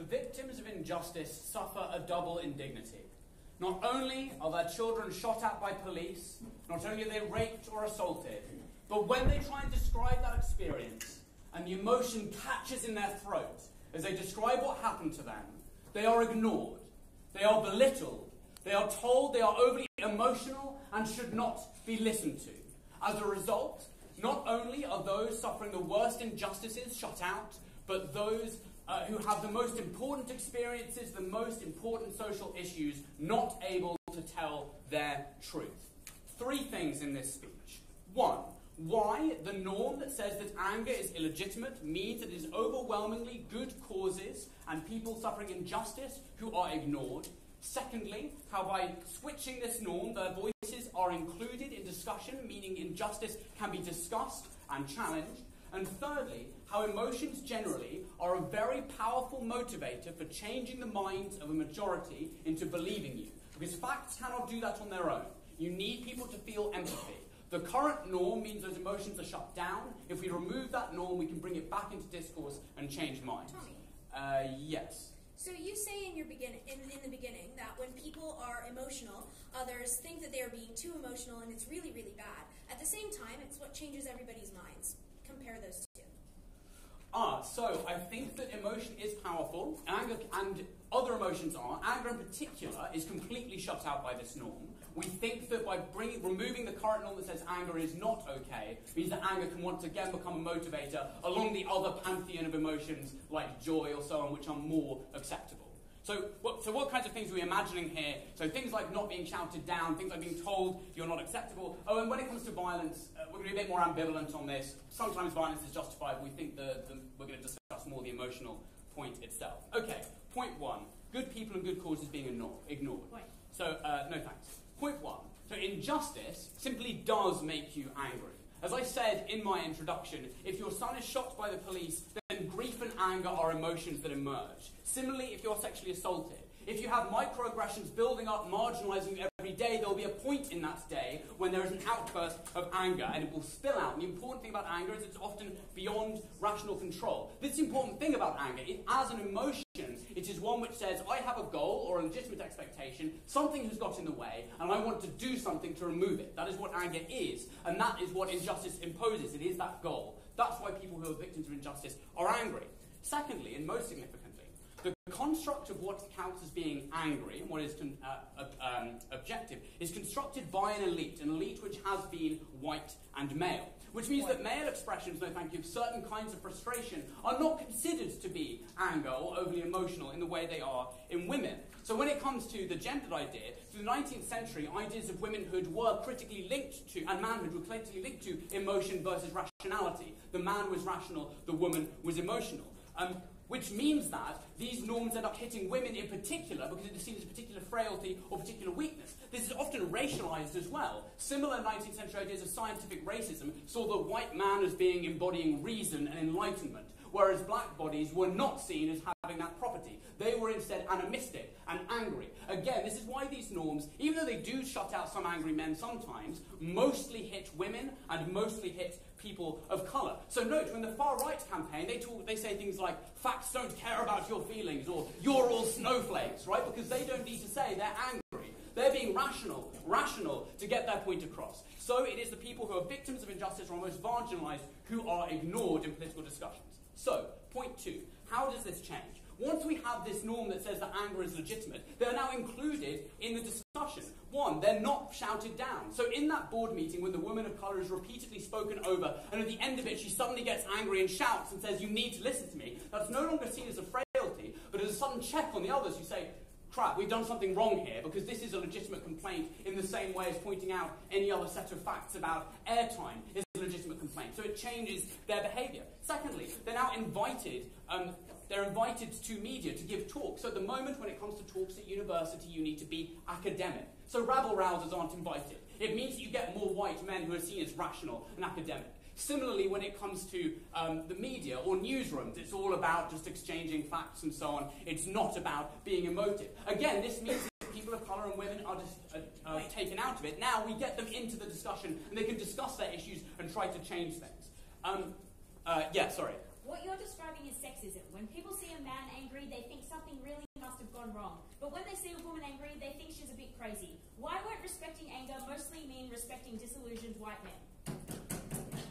victims of injustice suffer a double indignity. Not only are their children shot at by police, not only are they raped or assaulted, but when they try and describe that experience and the emotion catches in their throat as they describe what happened to them, they are ignored, they are belittled, they are told they are overly emotional and should not be listened to. As a result, not only are those suffering the worst injustices shut out, but those who have the most important experiences, the most important social issues, not able to tell their truth. 3 things in this speech. 1, why the norm that says that anger is illegitimate means that it is overwhelmingly good causes and people suffering injustice who are ignored. Secondly, how by switching this norm, their voices are included in discussion, meaning injustice can be discussed and challenged. And thirdly, how emotions generally are a very powerful motivator for changing the minds of a majority into believing you. Because facts cannot do that on their own. You need people to feel empathy. The current norm means those emotions are shut down. If we remove that norm, we can bring it back into discourse and change minds. Tommy. Yes. So you say in the beginning that when people are emotional, others think that they are being too emotional and it's really, really bad. At the same time, it's what changes everybody's minds. Compare those two. So I think that emotion is powerful, anger and other emotions are. Anger in particular is completely shut out by this norm. We think that by removing the current norm that says anger is not okay, means that anger can once again become a motivator along the other pantheon of emotions like joy or so on, which are more acceptable. So what kinds of things are we imagining here? So things like not being shouted down, things like being told you're not acceptable. Oh, and when it comes to violence, we're going to be a bit more ambivalent on this. Sometimes violence is justified. We think we're going to discuss more the emotional point itself. Okay, point 1. Good people and good causes being ignored. Point. So, no thanks. Point 1. So injustice simply does make you angry. As I said in my introduction, if your son is shot by the police, then grief and anger are emotions that emerge. Similarly, if you're sexually assaulted, if you have microaggressions building up, marginalizing you every day, there will be a point in that day when there is an outburst of anger and it will spill out. And the important thing about anger is it's often beyond rational control. This is the important thing about anger. As an emotion, it is one which says, I have a goal or a legitimate expectation, something has got in the way, and I want to do something to remove it. That is what anger is, and that is what injustice imposes. It is that goal. That's why people who are victims of injustice are angry. Secondly, and most significantly, the construct of what counts as being angry, and what is objective, is constructed by an elite which has been white and male. Which means that male expressions, no thank you, of certain kinds of frustration are not considered to be anger or overly emotional in the way they are in women. So when it comes to the gendered idea, through the 19th century, ideas of womanhood were critically linked to, and manhood were critically linked to, emotion versus rationality. The man was rational, the woman was emotional. Which means that these norms end up hitting women in particular because it is seen as a particular frailty or particular weakness. This is often racialized as well. Similar 19th century ideas of scientific racism saw the white man as being embodying reason and enlightenment, whereas black bodies were not seen as having that property. They were instead animistic and angry. Again, this is why these norms, even though they do shut out some angry men sometimes, mostly hit women and mostly hit people of colour. So note, when the far-right campaign, they say things like, facts don't care about your feelings, or you're all snowflakes, right? Because they don't need to say they're angry. They're being rational to get their point across. So it is the people who are victims of injustice or most marginalised who are ignored in political discussions. So, point 2, how does this change? Once we have this norm that says that anger is legitimate, they're now included in the discussion. 1, they're not shouted down. So in that board meeting when the woman of colour is repeatedly spoken over, and at the end of it she suddenly gets angry and shouts and says, you need to listen to me, that's no longer seen as a frailty, but as a sudden check on the others who say, crap, we've done something wrong here, because this is a legitimate complaint in the same way as pointing out any other set of facts about airtime is a legitimate complaint. So it changes their behaviour. Secondly, they're now invited to media to give talks. So at the moment when it comes to talks at university, you need to be academic. So rabble-rousers aren't invited. It means that you get more white men who are seen as rational and academic. Similarly, when it comes to the media or newsrooms, it's all about just exchanging facts and so on. It's not about being emotive. Again, this means that people of colour and women are just taken out of it. Now we get them into the discussion and they can discuss their issues and try to change things. What you're describing is sexism. When people see a man angry, they think something really must have gone wrong. But when they see a woman angry, they think she's a bit crazy. Why won't respecting anger mostly mean respecting disillusioned white men?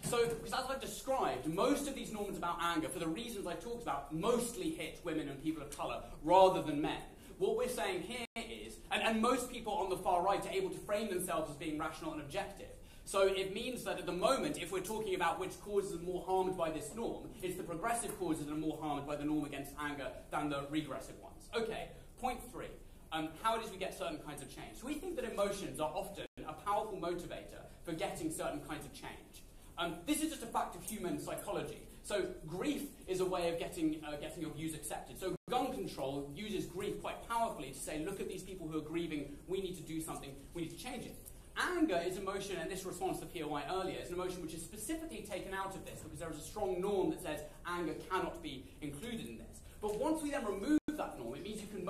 So, because as I've described, most of these norms about anger, for the reasons I talked about, mostly hit women and people of colour rather than men. What we're saying here is, and most people on the far right are able to frame themselves as being rational and objective. So it means that at the moment, if we're talking about which causes are more harmed by this norm, it's the progressive causes that are more harmed by the norm against anger than the regressive ones. Okay, point 3. How it is we get certain kinds of change. So we think that emotions are often a powerful motivator for getting certain kinds of change. This is just a fact of human psychology. So grief is a way of getting your views accepted. So gun control uses grief quite powerfully to say, look at these people who are grieving, we need to do something, we need to change it. Anger is emotion, and this response to POI earlier, is an emotion which is specifically taken out of this because there is a strong norm that says anger cannot be included in this. But once we then remove that norm, it means you can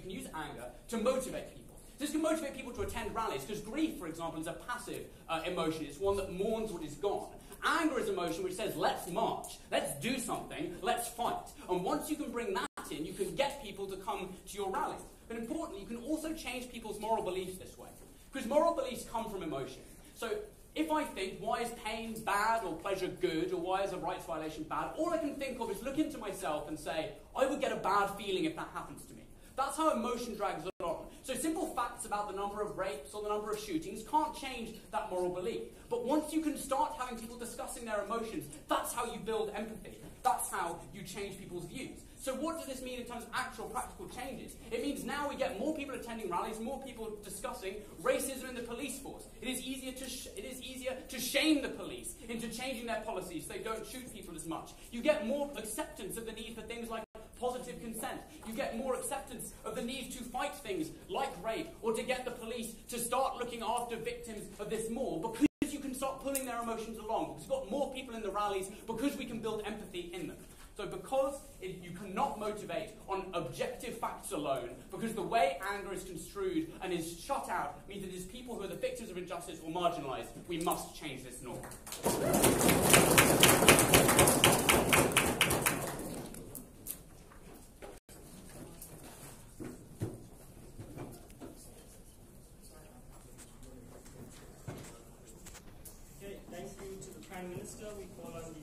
use anger to motivate people. This can motivate people to attend rallies, because grief, for example, is a passive emotion. It's one that mourns what is gone. Anger is emotion which says, let's march, let's do something, let's fight. And once you can bring that in, you can get people to come to your rallies. But importantly, you can also change people's moral beliefs this way. Because moral beliefs come from emotion. So if I think, why is pain bad or pleasure good, or why is a rights violation bad, all I can think of is look into myself and say, I would get a bad feeling if that happens to me. That's how emotion drags along. So simple facts about the number of rapes or the number of shootings can't change that moral belief. But once you can start having people discussing their emotions, that's how you build empathy. That's how you change people's views. So what does this mean in terms of actual practical changes? It means now we get more people attending rallies, more people discussing racism in the police force. It is easier to shame the police into changing their policies so they don't shoot people as much. You get more acceptance of the need for things like positive consent. You get more acceptance of the need to fight things like rape, or to get the police to start looking after victims of this more, because you can start pulling their emotions along, because you've got more people in the rallies, because we can build empathy in them. So because you cannot motivate on objective facts alone, because the way anger is construed and is shut out means it is people who are the victims of injustice or marginalised, we must change this norm. Okay, thank you to the Prime Minister. We call on the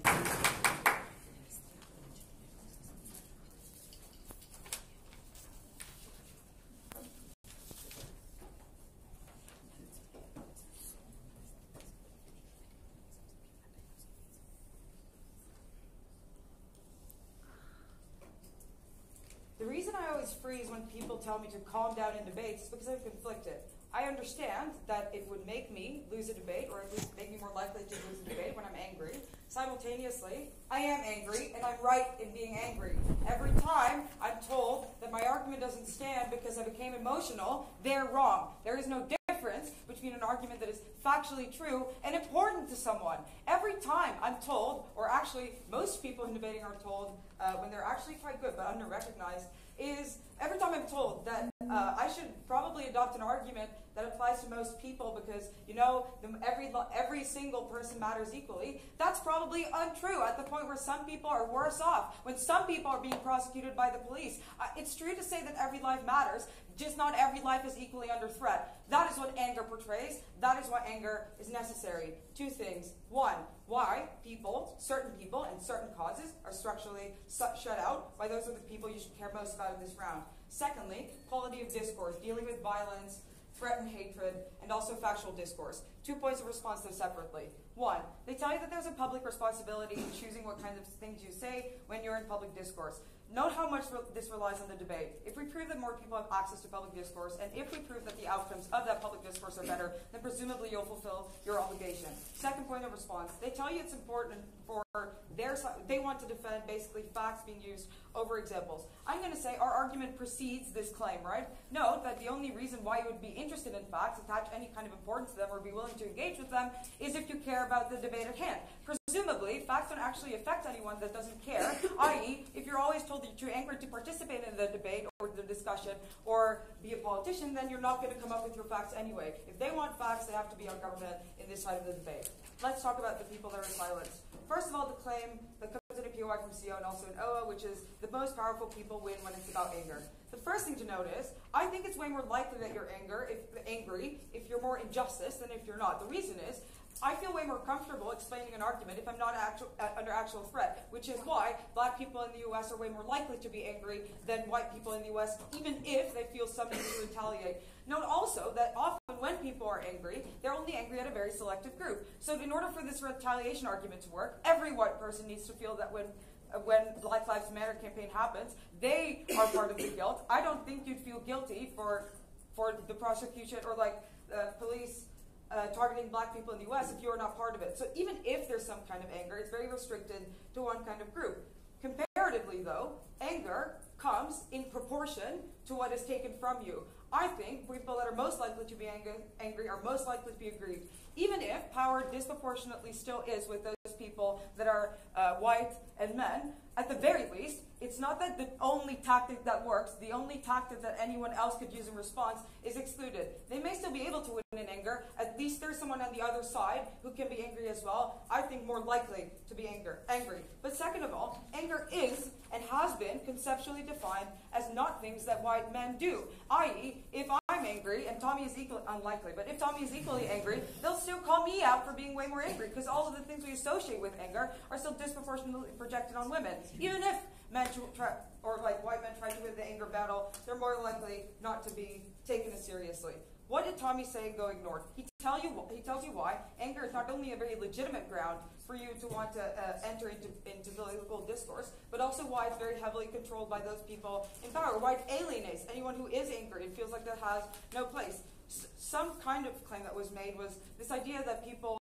The reason I always freeze when people tell me to calm down in debates is because I'm conflicted. I understand that it would make me lose a debate, or at least make me more likely to lose a debate when I'm angry. Simultaneously, I am angry, and I'm right in being angry. Every time I'm told that my argument doesn't stand because I became emotional, they're wrong. There is no difference between an argument that is factually true and important to someone. Every time I'm told, or actually most people in debating are told, when they're actually quite good but under-recognized, is every time I'm told that I should probably adopt an argument that applies to most people because, you know, every single person matters equally, that's probably untrue at the point where some people are worse off, when some people are being prosecuted by the police. It's true to say that every life matters, just not every life is equally under threat. That is what anger portrays. That is why anger is necessary. Two things. One, why certain people and certain causes are structurally shut out. Why those are the people you should care most about in this round. Secondly, quality of discourse, dealing with violence, threat and hatred, and also factual discourse. 2 points of response to separately. One, they tell you that there's a public responsibility in choosing what kind of things you say when you're in public discourse. Note how much this relies on the debate. If we prove that more people have access to public discourse, and if we prove that the outcomes of that public discourse are better, then presumably you'll fulfill your obligation. Second point of response, they tell you it's important for their side. They want to defend basically facts being used over examples. I'm going to say our argument precedes this claim, right? Note that the only reason why you would be interested in facts, attach any kind of importance to them, or be willing to engage with them, is if you care about the debate at hand. Presumably, facts don't actually affect anyone that doesn't care, i.e., if you're always told that you're too angry to participate in the debate or the discussion or be a politician, then you're not going to come up with your facts anyway. If they want facts, they have to be on government in this side of the debate. Let's talk about the people that are silenced. First of all, the claim that comes in a POI from CO and also in OA, which is the most powerful people win when it's about anger. The first thing to note is, I think it's way more likely that you're angry if you're more injustice than if you're not. The reason is, I feel way more comfortable explaining an argument if I'm not under actual threat, which is why black people in the US are way more likely to be angry than white people in the US, even if they feel some need to retaliate. Note also that often when people are angry, they're only angry at a very selective group. So in order for this retaliation argument to work, every white person needs to feel that when Black Lives Matter campaign happens, they are part of the guilt. I don't think you'd feel guilty for the prosecution or police targeting black people in the US if you are not part of it. So even if there's some kind of anger, it's very restricted to one kind of group. Comparatively, though, anger comes in proportion to what is taken from you. I think people that are most likely to be angry are most likely to be aggrieved. Even if power disproportionately still is with those people that are white and men, at the very least, it's not that the only tactic that works, the only tactic that anyone else could use in response is excluded. They may still be able to win in anger. At least there's someone on the other side who can be angry as well. I think more likely to be angry. But second of all, anger is and has been conceptually defined as not things that white men do. I.e., if I'm angry, and Tommy is equally unlikely, but if Tommy is equally angry, they'll still call me out for being way more angry, because all of the things we associate with anger are still disproportionately projected on women. Even if men white men try to win the anger battle, they're more likely not to be taken as seriously. What did Tommy say and go ignored? He tells you why anger is not only a very legitimate ground for you to want to enter into political discourse, but also why it's very heavily controlled by those people in power. Why it alienates anyone who is angry and feels like that has no place. Some kind of claim that was made was this idea that people,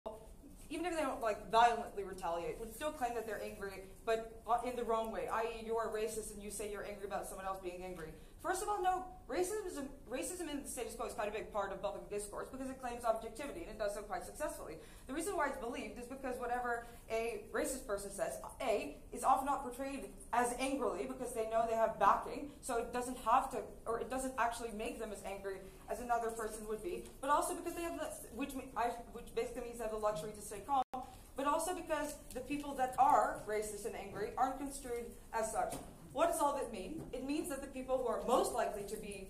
even if they don't violently retaliate, would still claim that they're angry, but in the wrong way, i.e. you are racist and you say you're angry about someone else being angry. First of all, no, racism in the status quo is quite a big part of public discourse because it claims objectivity, and it does so quite successfully. The reason why it's believed is because whatever a racist person says, A, is often not portrayed as angrily because they know they have backing, so it doesn't have to, or it doesn't actually make them as angry as another person would be, but also because they have which basically means they have the luxury to stay calm, but also because the people that are racist and angry aren't construed as such. What does all that mean? It means that the people who are most likely to be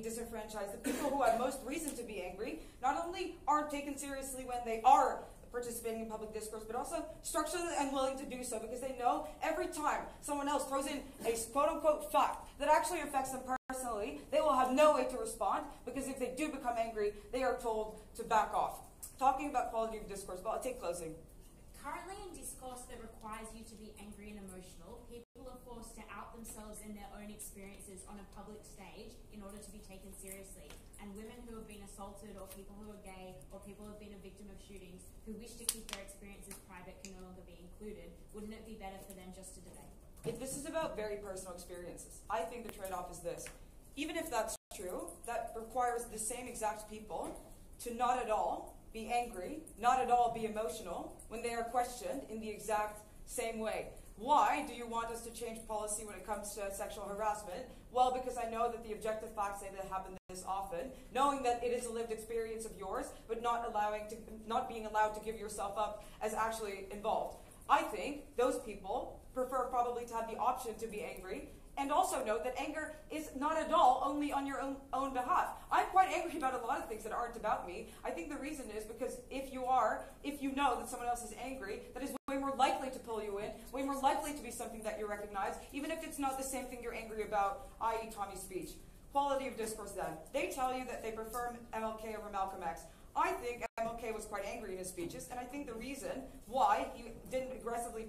disenfranchised, the people who have most reason to be angry, not only aren't taken seriously when they are participating in public discourse, but also structurally unwilling to do so because they know every time someone else throws in a quote-unquote fact that actually affects them personally, they will have no way to respond because if they do become angry, they are told to back off. Talking about quality of discourse, but I'll take closing. Currently in discourse that requires you to be angry and emotional, people are forced to out themselves in their own experiences on a public stage in order to be taken seriously. And women who have been assaulted, or people who are gay, or people who have been a victim of shootings, who wish to keep their experiences private can no longer be included. Wouldn't it be better for them just to debate? If this is about very personal experiences, I think the trade-off is this. Even if that's true, that requires the same exact people to not at all be angry, not at all be emotional when they are questioned in the exact same way. Why do you want us to change policy when it comes to sexual harassment? Well, because I know that the objective facts say that it happens this often, knowing that it is a lived experience of yours, but not being allowed to give yourself up as actually involved. I think those people prefer probably to have the option to be angry. And also note that anger is not at all only on your own behalf. I'm quite angry about a lot of things that aren't about me. I think the reason is because if you know that someone else is angry, that is way more likely to pull you in, way more likely to be something that you recognize, even if it's not the same thing you're angry about, i.e. Tommy's speech. Quality of discourse then. They tell you that they prefer MLK over Malcolm X. I think MLK was quite angry in his speeches, and I think the reason why he didn't aggressively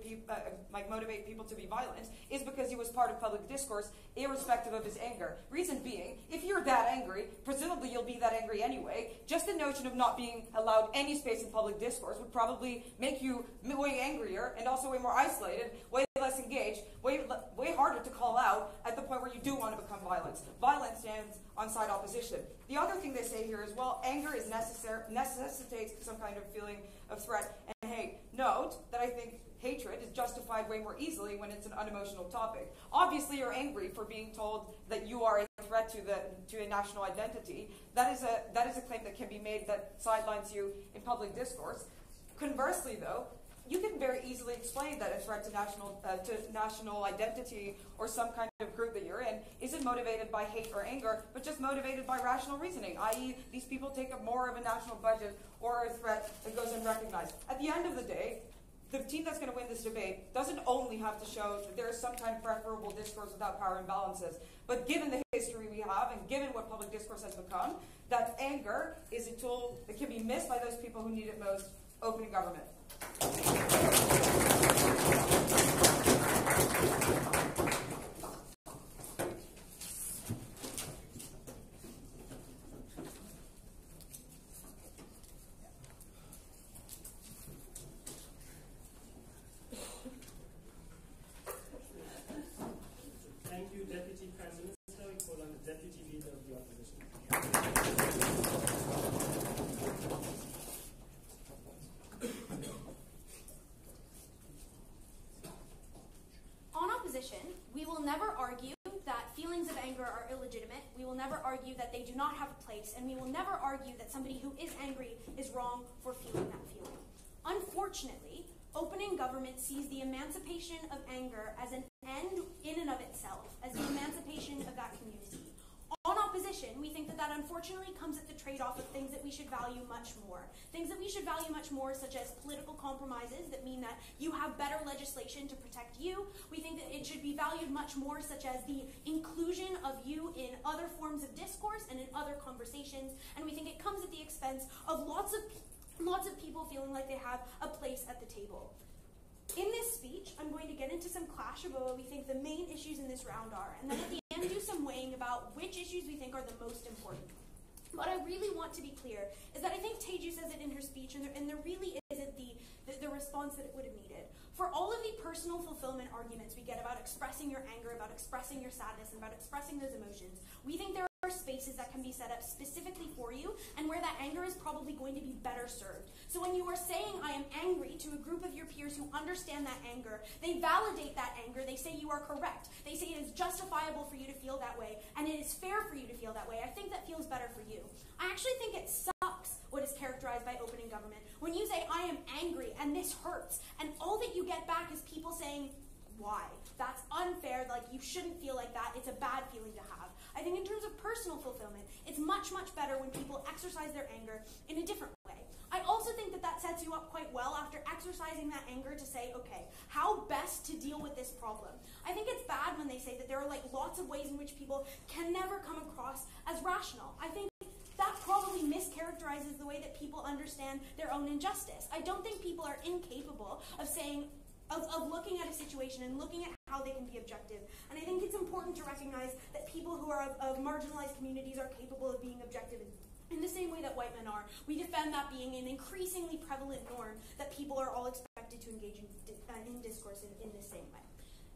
motivate people to be violent is because he was part of public discourse, irrespective of his anger. Reason being, if you're that angry, presumably you'll be that angry anyway. Just the notion of not being allowed any space in public discourse would probably make you way angrier and also way more isolated, way less engaged, way harder to call out at the point where you do want to become violent. Violence stands on side opposition. The other thing they say here is, well, anger is necessitates some kind of feeling of threat and hate. Note that I think hatred is justified way more easily when it's an unemotional topic. Obviously, you're angry for being told that you are a threat to a national identity. That is a claim that can be made that sidelines you in public discourse. Conversely, though, you can very easily explain that a threat to national identity or some kind of group that you're in isn't motivated by hate or anger, but just motivated by rational reasoning, i.e. these people take up more of a national budget or a threat that goes unrecognized. At the end of the day, the team that's going to win this debate doesn't only have to show that there is some kind of preferable discourse without power imbalances, but given the history we have and given what public discourse has become, that anger is a tool that can be missed by those people who need it most, opening government. Thank you, Deputy Prime Minister. We call on the Deputy Leader of the Opposition. On opposition, we will never argue that feelings of anger are illegitimate. We will never argue that they do not have a place, and we will never argue that somebody who is angry is wrong for feeling that feeling. Unfortunately, opening government sees the emancipation of anger as an end in and of itself, as the emancipation of that community. On opposition, we think that that unfortunately comes at the trade-off of things that we should value much more. Things that we should value much more, such as political compromises that mean that you have better legislation to protect you. We think that it should be valued much more, such as the inclusion of you in other forms of discourse and in other conversations. And we think it comes at the expense of lots of people feeling like they have a place at the table. In this speech, I'm going to get into some clash about what we think the main issues in this round are, and then at the end do some weighing about which issues we think are the most important. What I really want to be clear is that I think Teju says it in her speech, and there really isn't the response that it would have needed. For all of the personal fulfillment arguments we get about expressing your anger, about expressing your sadness, and about expressing those emotions, we think there are spaces that can be set up specifically for you and where that anger is probably going to be better served. So when you are saying I am angry to a group of your peers who understand that anger, they validate that anger, they say you are correct, they say it is justifiable for you to feel that way, and it is fair for you to feel that way. I think that feels better for you. I actually think it sucks what is characterized by opening government. When you say I am angry and this hurts, and all that you get back is people saying, why? That's unfair, like you shouldn't feel like that, it's a bad feeling to have. I think in terms of personal fulfillment, it's much, much better when people exercise their anger in a different way. I also think that that sets you up quite well after exercising that anger to say, okay, how best to deal with this problem? I think it's bad when they say that there are like lots of ways in which people can never come across as rational. I think that probably mischaracterizes the way that people understand their own injustice. I don't think people are incapable of saying, of looking at a situation and looking at how they can be objective. And I think it's important to recognize that people who are of marginalized communities are capable of being objective in the same way that white men are. We defend that being an increasingly prevalent norm that people are all expected to engage in discourse in the same way.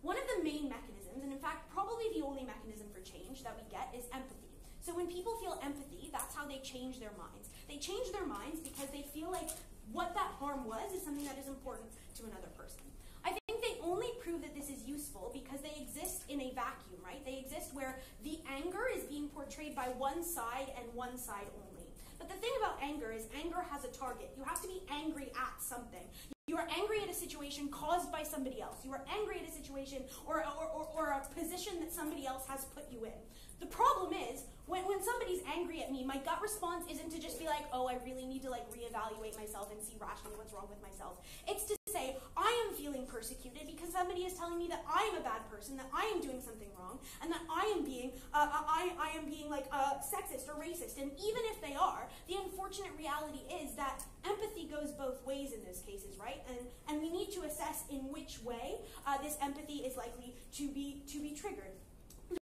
One of the main mechanisms, and in fact probably the only mechanism for change that we get, is empathy. So when people feel empathy, that's how they change their minds. They change their minds because they feel like what that harm was is something that is important to another person. I think they only prove that this is useful because they exist in a vacuum, right? They exist where the anger is being portrayed by one side and one side only. But the thing about anger is anger has a target. You have to be angry at something. You are angry at a situation caused by somebody else. You are angry at a situation or a position that somebody else has put you in. The problem is, when somebody's angry at me, my gut response isn't to just be like, oh, I really need to reevaluate myself and see rationally what's wrong with myself. It's to say, I am feeling persecuted because somebody is telling me that I am a bad person, that I am doing something wrong, and that I am being sexist or racist. And even if they are, the unfortunate reality is that empathy goes both ways in those cases, right? And we need to assess in which way this empathy is likely to be triggered.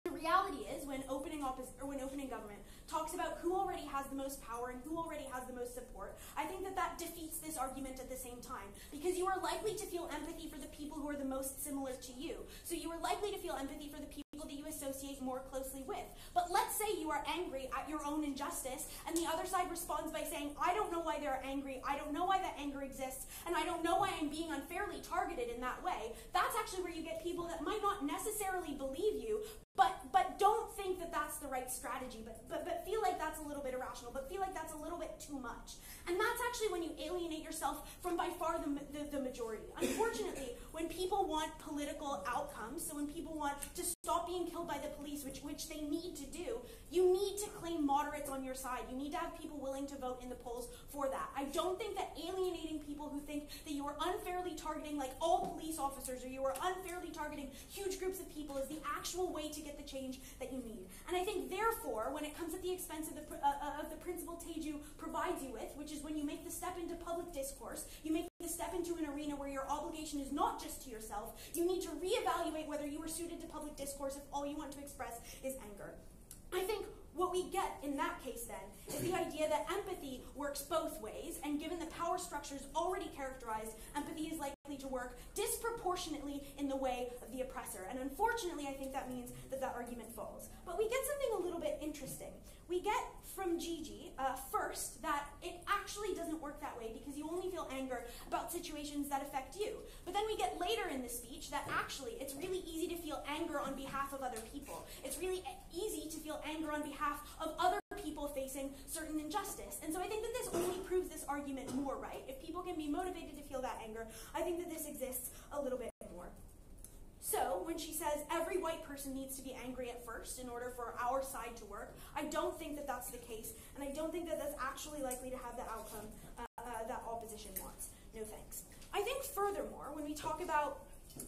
The reality is, when opening government talks about who already has the most power and who already has the most support, I think that defeats this argument at the same time, because you are likely to feel empathy for the people who are the most similar to you. So you are likely to feel empathy for the people that you associate more closely with. But let's say you are angry at your own injustice, and the other side responds by saying, I don't know why they're angry, I don't know why that anger exists, and I don't know why I'm being unfairly targeted in that way. That's actually where you get people that might not necessarily believe you, But don't think that that's the right strategy, but feel like that's a little bit irrational, but feel like that's a little bit too much. And that's actually when you alienate yourself from by far the majority. Unfortunately, when people want political outcomes, so when people want to stop being killed by the police, which they need to do, you need to claim moderates on your side. You need to have people willing to vote in the polls for that. I don't think that alienating people who think that you are unfairly targeting like all police officers or you are unfairly targeting huge groups of people is the actual way to get the change that you need. And I think therefore, when it comes at the expense of the principle Teju provides you with, which is when you make the step into public discourse, you make the step into an arena where your obligation is not just to yourself, you need to reevaluate whether you are suited to public discourse if all you want to express is anger. I think what we get in that case then is the idea that empathy works both ways, and given the power structures already characterized, empathy is likely to work disproportionately in the way of the oppressor. And unfortunately, I think that means that that argument falls. But we get something a little bit interesting. We get from Gigi, first, that it actually doesn't work that way because you only feel anger about situations that affect you. But then we get later in the speech that actually it's really easy to feel anger on behalf of other people. It's really easy to feel anger on behalf of other people facing certain injustice. And so I think that this only proves this argument more right. If people can be motivated to feel that anger, I think that this exists a little bit more. So, when she says every white person needs to be angry at first in order for our side to work, I don't think that that's the case, and I don't think that that's actually likely to have the outcome that opposition wants. No thanks. I think furthermore, when we talk about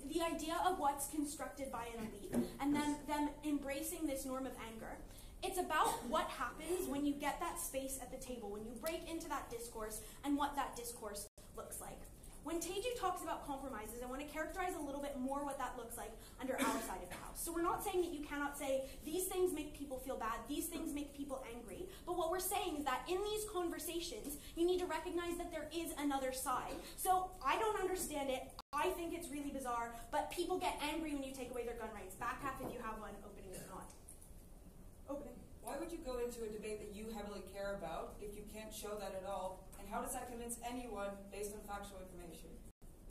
the idea of what's constructed by an elite, and them embracing this norm of anger, it's about what happens when you get that space at the table, when you break into that discourse, and what that discourse looks like. When Teju talks about compromises, I want to characterize a little bit more what that looks like under our side of the house. So we're not saying that you cannot say, these things make people feel bad, these things make people angry, but what we're saying is that in these conversations, you need to recognize that there is another side. So I don't understand it, I think it's really bizarre, but people get angry when you take away their gun rights. Back half if you have one, opening if not. Opening. Why would you go into a debate that you heavily care about if you can't show that at all? And how does that convince anyone based on factual information?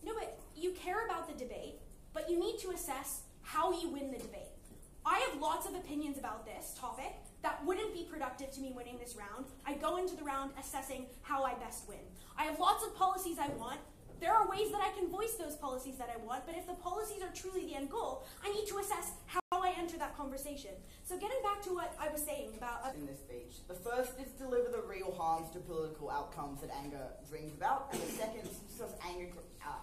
No, but you care about the debate, but you need to assess how you win the debate. I have lots of opinions about this topic that wouldn't be productive to me winning this round. I go into the round assessing how I best win. I have lots of policies I want. There are ways that I can voice those policies that I want, but if the policies are truly the end goal, I need to assess how I enter that conversation. So getting back to what I was saying about... In this speech, the first is deliver the real harms to political outcomes that anger brings about, and the second is discuss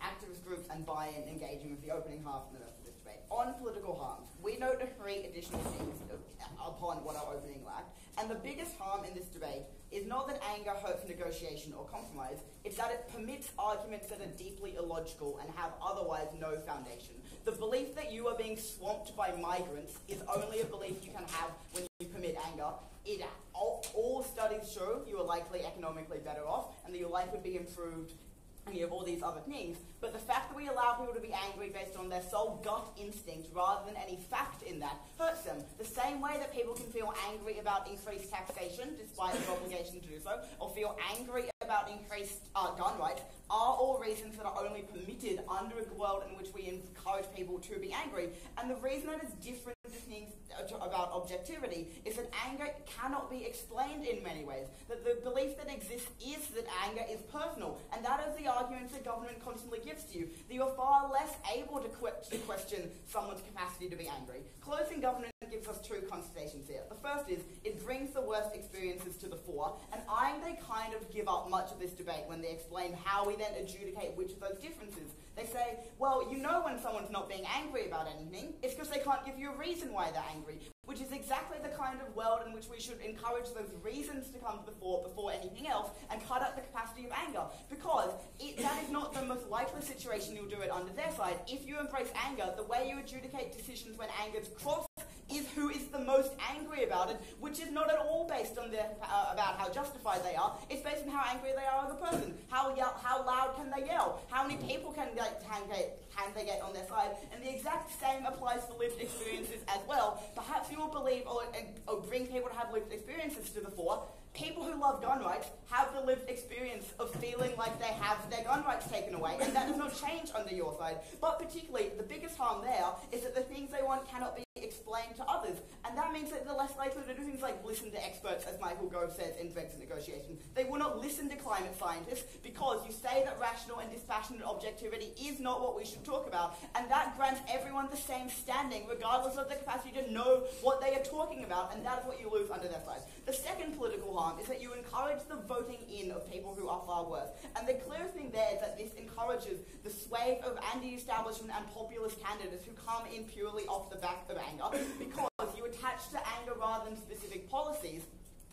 activist groups and buy-in engaging with the opening half and the rest of this debate. On political harms, we note the 3 additional things upon what our opening lacked, and the biggest harm in this debate is not that anger hurts negotiation or compromise, it's that it permits arguments that are deeply illogical and have otherwise no foundation. The belief that you are being swamped by migrants is only a belief you can have when you permit anger. All studies show you are likely economically better off and that your life would be improved and you have all these other things, but the fact that we allow people to be angry based on their sole gut instinct rather than any fact in that hurts them. The same way that people can feel angry about increased taxation despite their obligation to do so, or feel angry about increased gun rights, are all reasons that are only permitted under a world in which we encourage people to be angry. And the reason that it's different things about objectivity is that anger cannot be explained in many ways. That the belief that exists is that anger is personal, and that is the arguments that government constantly gives to you, that you're far less able to question someone's capacity to be angry. Closing government gives us 2 constatations here. The first is, it brings the worst experiences to the fore, and I think they kind of give up much of this debate when they explain how we then adjudicate which of those differences. They say, well, you know when someone's not being angry about anything, it's because they can't give you a reason why they're angry, which is exactly the kind of world in which we should encourage those reasons to come to the fore before anything else and cut out the capacity of anger, because that is not the most likely situation you'll do it under their side. If you embrace anger, the way you adjudicate decisions when anger's crossed is who is the most angry about it, which is not at all based on about how justified they are. It's based on how angry they are as a person. How loud can they yell? How many people can they get on their side? And the exact same applies to lived experiences as well. Perhaps you will believe or bring people to have lived experiences to the fore. people who love gun rights have the lived experience of feeling like they have their gun rights taken away, and that does not change under your side. But particularly, the biggest harm there is that the things they want cannot be explained to others, and that means that they're less likely to do things like listen to experts, as Michael Gove says in Brexit negotiations. They will not listen to climate scientists because you say that rational and dispassionate objectivity is not what we should talk about, and that grants everyone the same standing regardless of the capacity to know what they are talking about, and that is what you lose under their side. The second political harm is that you encourage the voting in of people who are far worse, and the clear thing there is that this encourages the swathe of anti-establishment and populist candidates who come in purely off the back of anger, because you attach to anger rather than specific policies.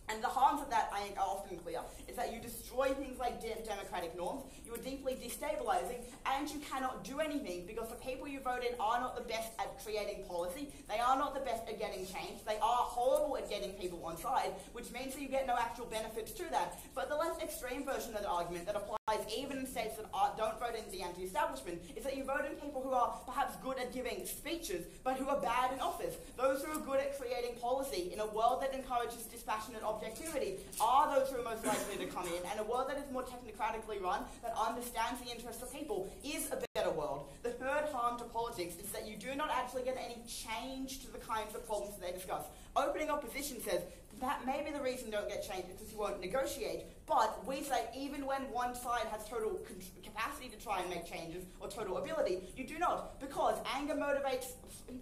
And the harms of that, I think, are often clear, is that you destroy things like democratic norms, you are deeply destabilizing, and you cannot do anything because the people you vote in are not the best at creating policy, they are not the best at getting change, they are horrible at getting people on side, which means that you get no actual benefits to that. But the less extreme version of the argument that applies even in states that don't vote in the anti-establishment is that you vote in people who are perhaps good at giving speeches, but who are bad in office. Those who are good at creating policy in a world that encourages dispassionate objectivity are those who are most likely to come in, and a world that is more technocratically run, that understands the interests of people, is a better world. The third harm to politics is that you do not actually get any change to the kinds of problems that they discuss. Opening opposition says that maybe the reason you don't get change is because you won't negotiate, but we say even when one side has total capacity to try and make changes, or total ability, you do not, because anger motivates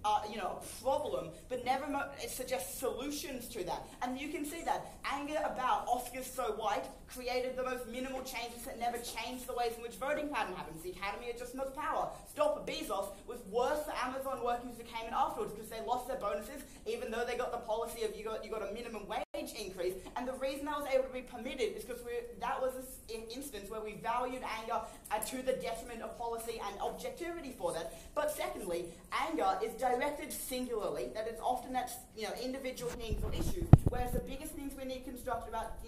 a problem, but never it suggests solutions to that. And you can see that anger about Oscars So White created the most minimal changes that never changed the ways in which voting pattern happens. The Academy had just enough power. Stop Bezos was worse for Amazon workers who came in afterwards because they lost their bonuses, even though they got the policy of you got a minimum wage increase. And the reason that was able to be permitted is because that was an instance where we valued anger to the detriment of policy and objectivity for that. But secondly, anger is directed singularly, that it's often at individual things or issues, whereas the biggest things we need to construct about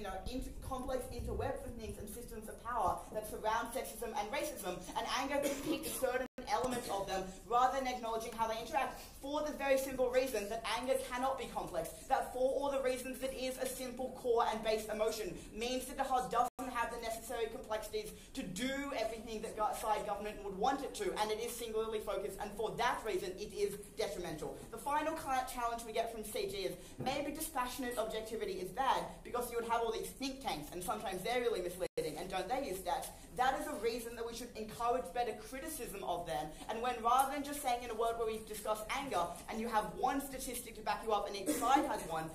complex interwebs of things and systems of power that surround sexism and racism, and anger can pick certain elements of them rather than acknowledging how they interact, for the very simple reason that anger cannot be complex, that for all the reasons that is a simple core and base emotion means that the HUD doesn't have the necessary complexities to do everything that side government would want it to, and it is singularly focused, and for that reason it is detrimental. The final challenge we get from CG is maybe dispassionate objectivity is bad because you would have all these think tanks, and sometimes they're really misleading, and don't they use stats? That is a reason that we should encourage better criticism of them, and when rather than just saying in a world where we discuss anger, and you have one statistic to back you up and each side has one,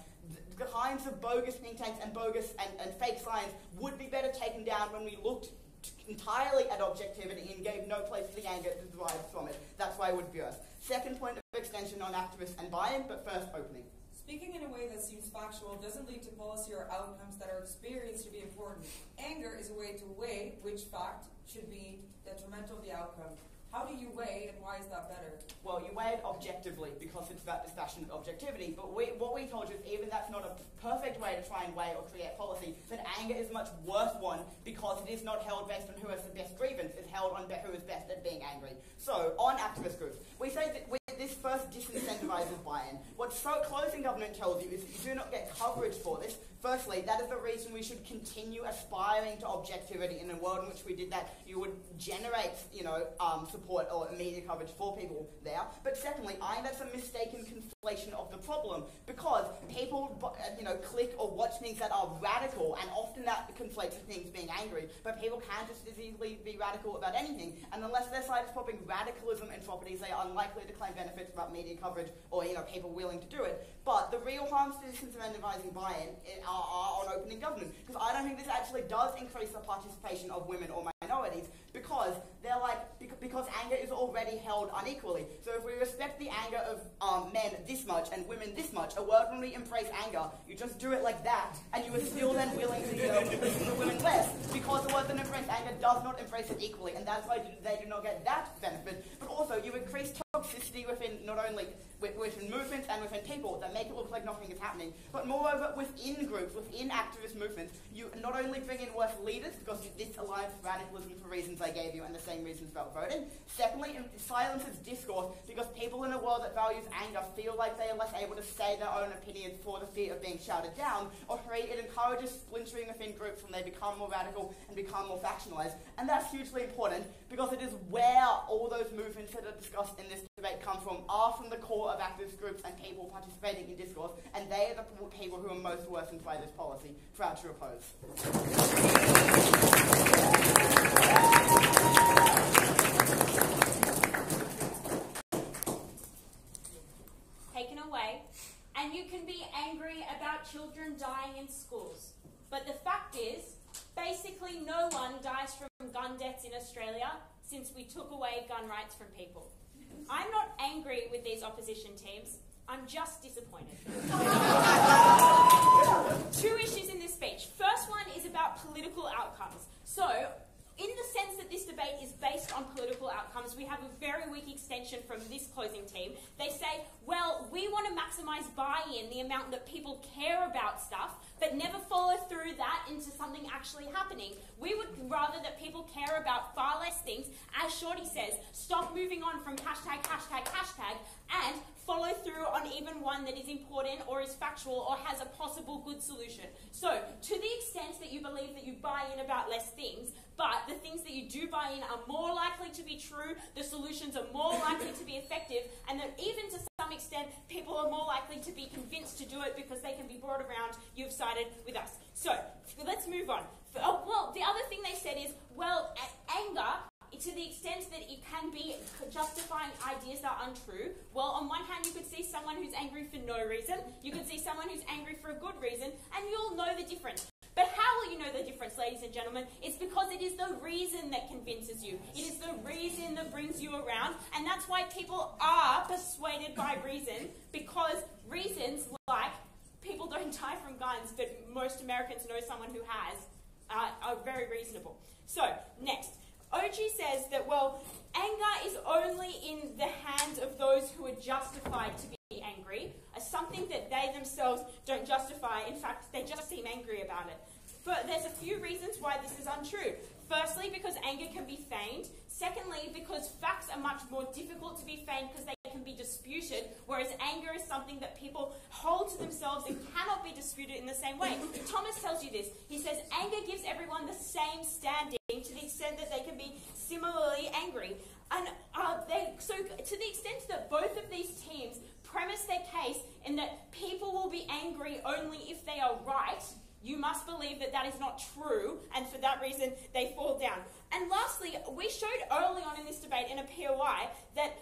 the kinds of bogus think tanks and bogus and fake science would be better taken down when we looked entirely at objectivity and gave no place to the anger that derives from it. That's why it would be us. Second point of extension on activists and buy-in, but first opening. Speaking in a way that seems factual doesn't lead to policy or outcomes that are experienced to be important. Anger is a way to weigh which fact should be detrimental to the outcome. How do you weigh, and why is that better? Well, you weigh it objectively because it's about dispassionate objectivity, but what we told you is even that's not a perfect way to try and weigh or create policy, that anger is a much worse one because it is not held based on who has the best grievance, it's held on who is best at being angry. So, on activist groups, we say that this first disincentivizes buy-in. What closing government tells you is that you do not get coverage for this. Firstly, that is the reason we should continue aspiring to objectivity. In a world in which we did that, you would generate, support or media coverage for people there. But secondly, I think that's a mistaken conflation of the problem, because people, click or watch things that are radical, and often that conflates with things being angry. But people can just as easily be radical about anything, and unless their side is propping radicalism and properties, they are unlikely to claim benefits about media coverage or people willing to do it. But the real harms to disincentivizing buy-in are on opening government, because I don't think this actually does increase the participation of women or minorities, because they're because anger is already held unequally. So if we respect the anger of men this much and women this much, a world when we embrace anger, you just do it like that, and you are still then willing to listen to women less, because the world that embraces anger does not embrace it equally, and that's why they do not get that benefit. But also, you increase toxicity within not only within movements and within people that make it look like nothing is happening, but moreover within groups, within activist movements, you not only bring in worse leaders, because this aligns with radicalism for reasons I gave you and the same reasons about voting. Secondly, it silences discourse, because people in a world that values anger feel like they are less able to say their own opinions for the fear of being shouted down. Or three, it encourages splintering within groups when they become more radical and become more factionalized. And that's hugely important, because it is where all those movements that are discussed in this debate come from, are from the core of activist groups and people participating in discourse, and they are the people who are most worsened by this policy. Proud to oppose. Taken away, and you can be angry about children dying in schools. But the fact is, basically no one dies from gun deaths in Australia since we took away gun rights from people. I'm not angry with these opposition teams, I'm just disappointed. Two issues in this speech. First one is about political outcomes. So, in the sense that this debate is based on political outcomes, we have a very weak extension from this closing team. They say, well, we want to maximise buy-in, the amount that people care about stuff, but never follow through that into something actually happening. We would rather that people care about far less things, as Shorty says, stop moving on from hashtag, hashtag, hashtag, and follow through on even one that is important or is factual or has a possible good solution. So, to the extent that you believe that you buy in about less things, but the things that you do buy in are more likely to be true, the solutions are more likely to be effective, and that even to some extent, people are more likely to be convinced to do it because they can be brought around, you've sided with us. So, let's move on. Well, the other thing they said is, well, anger, to the extent that it can be justifying ideas that are untrue, well, on one hand, you could see someone who's angry for no reason, you could see someone who's angry for a good reason, and you'll know the difference. But how will you know the difference, ladies and gentlemen? It's because it is the reason that convinces you. It is the reason that brings you around, and that's why people are persuaded by reason, because reasons like people don't die from guns, but most Americans know someone who has, are very reasonable. So, next. OG says that, well, anger is only in the hands of those who are justified to be angry, as something that they themselves don't justify. In fact, they just seem angry about it. But there's a few reasons why this is untrue. Firstly, because anger can be feigned. Secondly, because facts are much more difficult to be feigned because they can be disputed, whereas anger is something that people hold to themselves and cannot be disputed in the same way. Thomas tells you this. He says, anger gives everyone the same standing to the extent that they can be similarly angry. And so to the extent that both of these teams premise their case in that people will be angry only if they are right, you must believe that that is not true, and for that reason, they fall down. And lastly, we showed early on in this debate in a POI that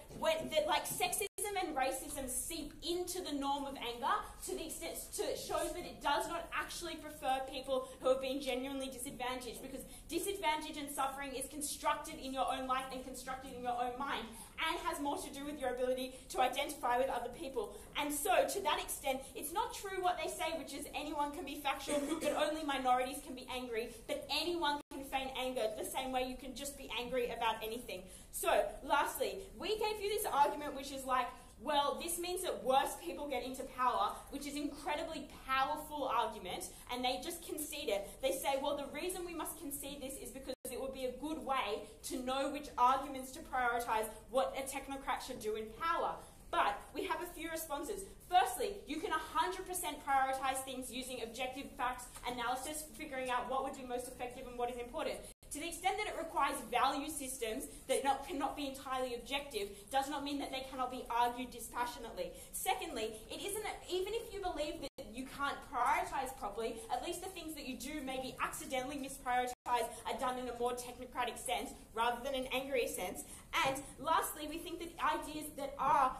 sexism and racism seep into the norm of anger to the extent it shows that it does not actually prefer people who have been genuinely disadvantaged, because disadvantage and suffering is constructed in your own life and constructed in your own mind, and has more to do with your ability to identify with other people. And so, to that extent, it's not true what they say, which is anyone can be factual, but only minorities can be angry, but anyone can feign anger the same way you can just be angry about anything. So, lastly, we gave you this argument which is like, well, this means that worse people get into power, which is an incredibly powerful argument, and they just concede it. They say, well, the reason we must concede this is because it would be a good way to know which arguments to prioritise what a technocrat should do in power. But we have a few responses. Firstly, you can 100% prioritise things using objective facts analysis, figuring out what would be most effective and what is important. To the extent that it requires value systems that cannot be entirely objective, does not mean that they cannot be argued dispassionately. Secondly, it isn't even if you believe that you can't prioritise properly, at least the things that you do maybe accidentally misprioritise are done in a more technocratic sense rather than an angry sense. And lastly, we think that ideas that are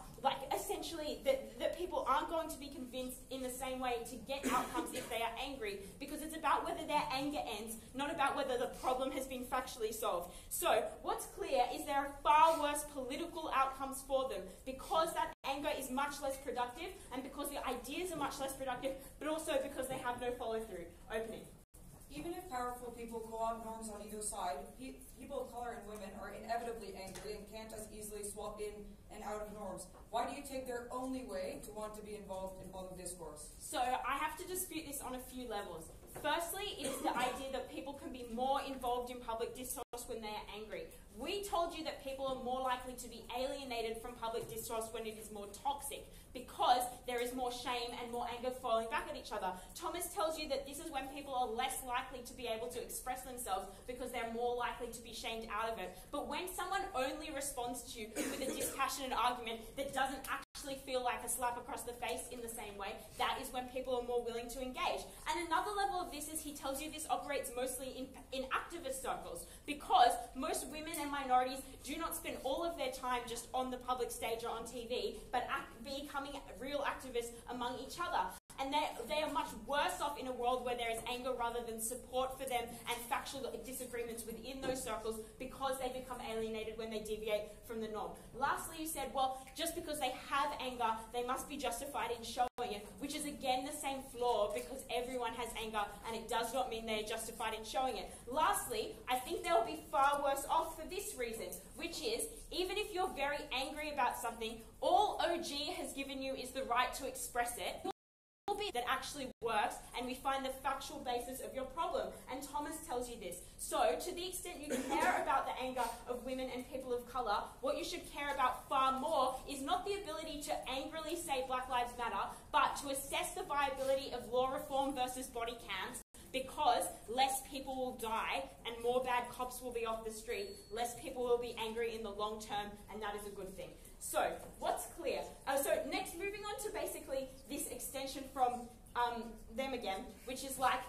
essentially that people aren't going to be convinced in the same way to get outcomes if they are angry, because it's about whether their anger ends, not about whether the problem has been factually solved. So what's clear is there are far worse political outcomes for them, because that anger is much less productive, and because the ideas are much less productive, but also because they have no follow-through. Opening. Even if powerful people co-opt norms on either side, people of color and women are inevitably angry and can't as easily swap in and out of norms. Why do you take their only way to want to be involved in public discourse? So I have to dispute this on a few levels. Firstly, it is the idea that people can be more involved in public discourse when they are angry. We told you that people are more likely to be alienated from public discourse when it is more toxic, because there is more shame and more anger falling back at each other. Thomas tells you that this is when people are less likely to be able to express themselves because they're more likely to be shamed out of it. But when someone only responds to you with a dispassionate argument that doesn't actually feel like a slap across the face in the same way, that is when people are more willing to engage. And another level of this is he tells you this operates mostly in activist circles, because most women and minorities do not spend all of their time just on the public stage or on TV, but becoming real activists among each other. And they are much worse off in a world where there is anger rather than support for them and factual disagreements within those circles, because they become alienated when they deviate from the norm. Lastly, you said, well, just because they have anger, they must be justified in showing it, which is again the same flaw, because everyone has anger and it does not mean they are justified in showing it. Lastly, I think they'll be far worse off for this reason, which is, even if you're very angry about something, all OG has given you is the right to express it. That actually works, and we find the factual basis of your problem. And Thomas tells you this. So, to the extent you care about the anger of women and people of colour, what you should care about far more is not the ability to angrily say Black Lives Matter, but to assess the viability of law reform versus body cams, because less people will die and more bad cops will be off the street, less people will be angry in the long term, and that is a good thing. So, what's clear? So next, moving on to basically this extension from them again, which is like,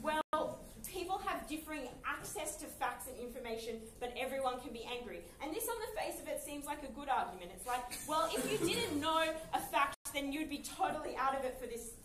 well, people have differing access to facts and information, but everyone can be angry. And this on the face of it seems like a good argument. It's like, well, if you didn't know a fact, then you'd be totally out of it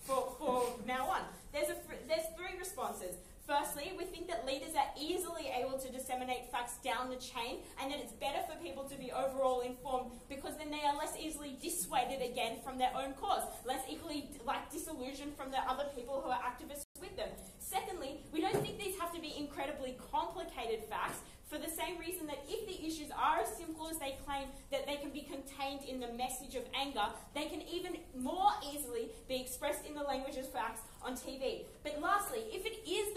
for now on. There's three responses. Firstly, we think that leaders are easily able to disseminate facts down the chain, and that it's better for people to be overall informed, because then they are less easily dissuaded again from their own cause, less equally disillusioned from the other people who are activists with them. Secondly, we don't think these have to be incredibly complicated facts, for the same reason that if the issues are as simple as they claim, that they can be contained in the message of anger, they can even more easily be expressed in the language of facts on TV. But lastly, if it is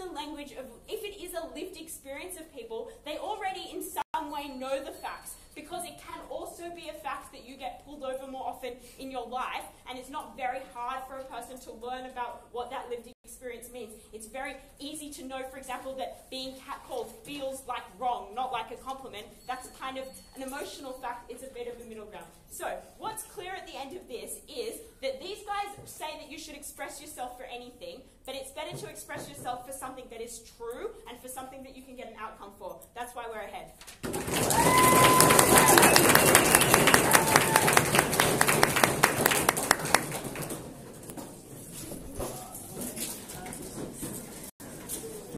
a lived experience of people, they already in some way know the facts, because it can also be a fact that you get pulled over more often in your life, and it's not very hard for a person to learn about what that lived experience means. It's very easy to know, for example, that being catcalled feels like wrong, not like a compliment. That's kind of an emotional fact. It's a bit of a middle ground. So what's clear at the end of this is that these guys say that you should express yourself for anything, but it's better to express yourself for something that is true and for something that you can get an outcome for. That's why we're ahead.